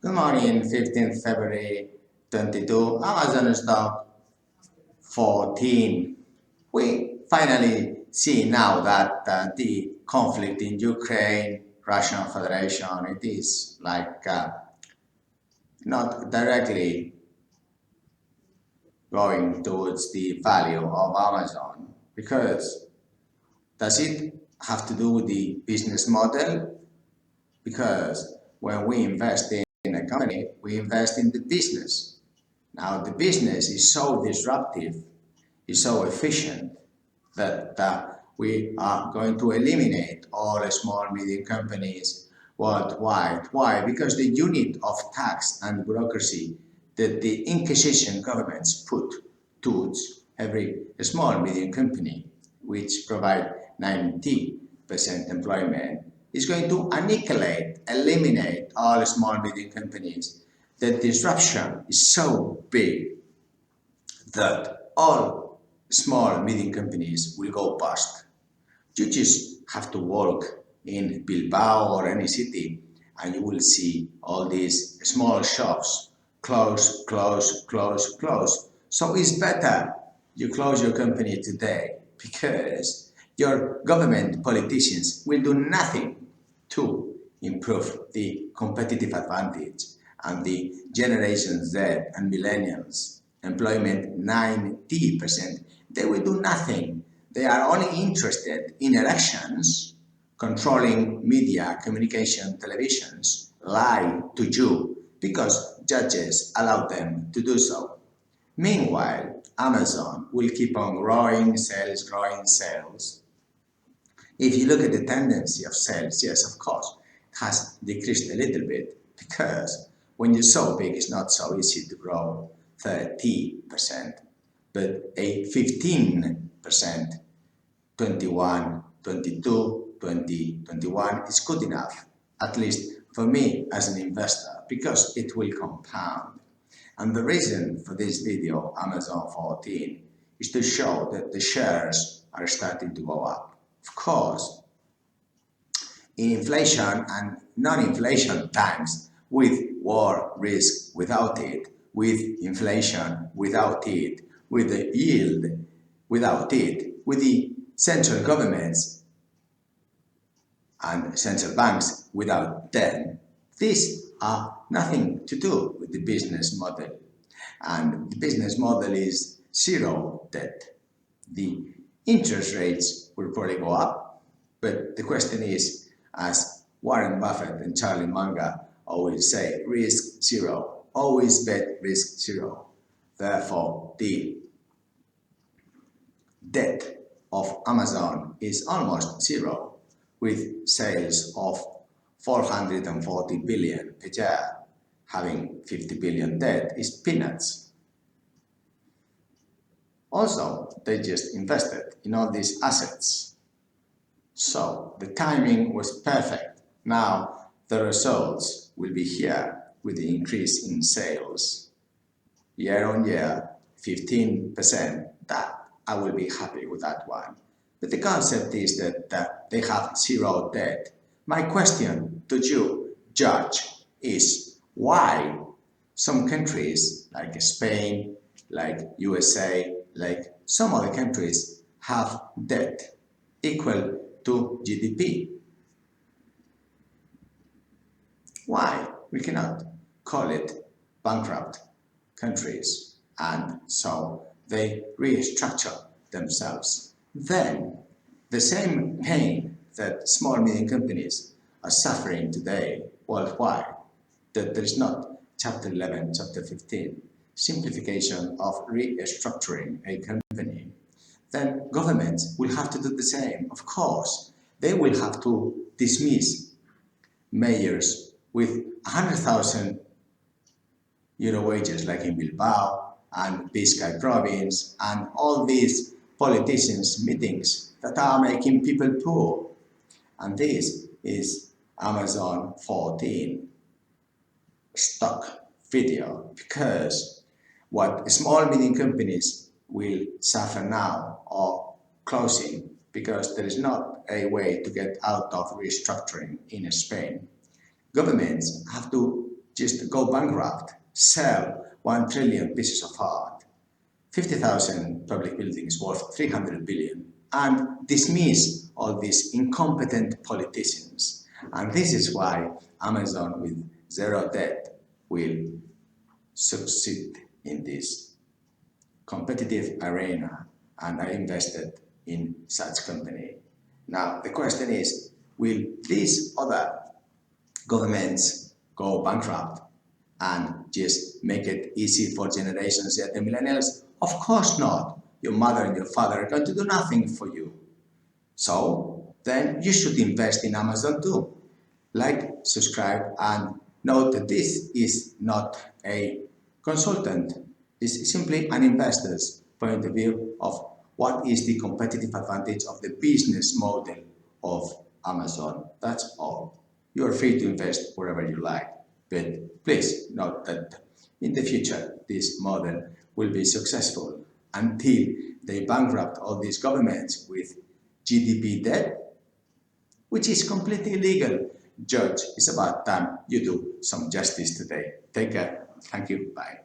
Good morning, 15th February 22, Amazon stock 14. We finally see now that the conflict in Ukraine, Russian Federation, it is like not directly going towards the value of Amazon, because does it have to do with the business model? Because when we invest in a company, we invest in the business. Now the business is so disruptive, is so efficient that we are going to eliminate all the small medium companies worldwide. Why? Because the unit of tax and bureaucracy that the Inquisition governments put towards every small medium company, which provide 90% employment, is going to annihilate, eliminate all small medium companies. The disruption is so big that all small medium companies will go bust. You just have to walk in Bilbao or any city and you will see all these small shops close, close, close, close. So it's better you close your company today, because your government politicians will do nothing to improve the competitive advantage, and the Generation Z and millennials employment 90%, they will do nothing. They are only interested in elections, controlling media, communication, televisions, lie to you because judges allow them to do so. Meanwhile, Amazon will keep on growing sales, growing sales. If you look at the tendency of sales, yes, of course, it has decreased a little bit, because when you're so big, it's not so easy to grow 30%, but a 15%, 21, 22, 20, 21 is good enough, at least for me as an investor, because it will compound. And the reason for this video, Amazon 14, is to show that the shares are starting to go up. Of course, in inflation and non-inflation times, with war risk without it, with inflation without it, with the yield without it, with the central governments and central banks without them, these are nothing to do with the business model. And the business model is zero debt. The interest rates will probably go up, but the question is, as Warren Buffett and Charlie Munger always say, risk zero. Always bet risk zero. Therefore, the debt of Amazon is almost zero, with sales of 440 billion per year. Having 50 billion debt is peanuts. Also, they just invested in all these assets. So the timing was perfect. Now the results will be here with the increase in sales. Year on year, 15%, that I will be happy with that one. But the concept is that they have zero debt. My question to you, judge, is why some countries like Spain, like USA, like some other countries have debt equal to GDP? Why? We cannot call it bankrupt countries, and so they restructure themselves. Then the same pain that small medium companies are suffering today worldwide, that there is not chapter 11, chapter 15, simplification of restructuring a company, then governments will have to do the same. Of course, they will have to dismiss mayors with 100,000 euro wages, like in Bilbao and Biscay province, and all these politicians' meetings that are making people poor. And this is Amazon 14 stock video, because what small medium companies will suffer now are closing, because there is not a way to get out of restructuring in Spain. Governments have to just go bankrupt, sell 1 trillion pieces of art, 50,000 public buildings worth 300 billion, and dismiss all these incompetent politicians. And this is why Amazon with zero debt will succeed in this competitive arena, and I invested in such company. Now the question is, will these other governments go bankrupt and just make it easy for generations Z and millennials? Of course not. Your mother and your father are going to do nothing for you. So then you should invest in Amazon too. Like, subscribe, and note that this is not a consultant. It's simply an investor's point of view of what is the competitive advantage of the business model of Amazon. That's all. You are free to invest wherever you like, but please note that in the future this model will be successful until they bankrupt all these governments with GDP debt, which is completely illegal. Judge, it's about time you do some justice today. Take care. Thank you. Bye.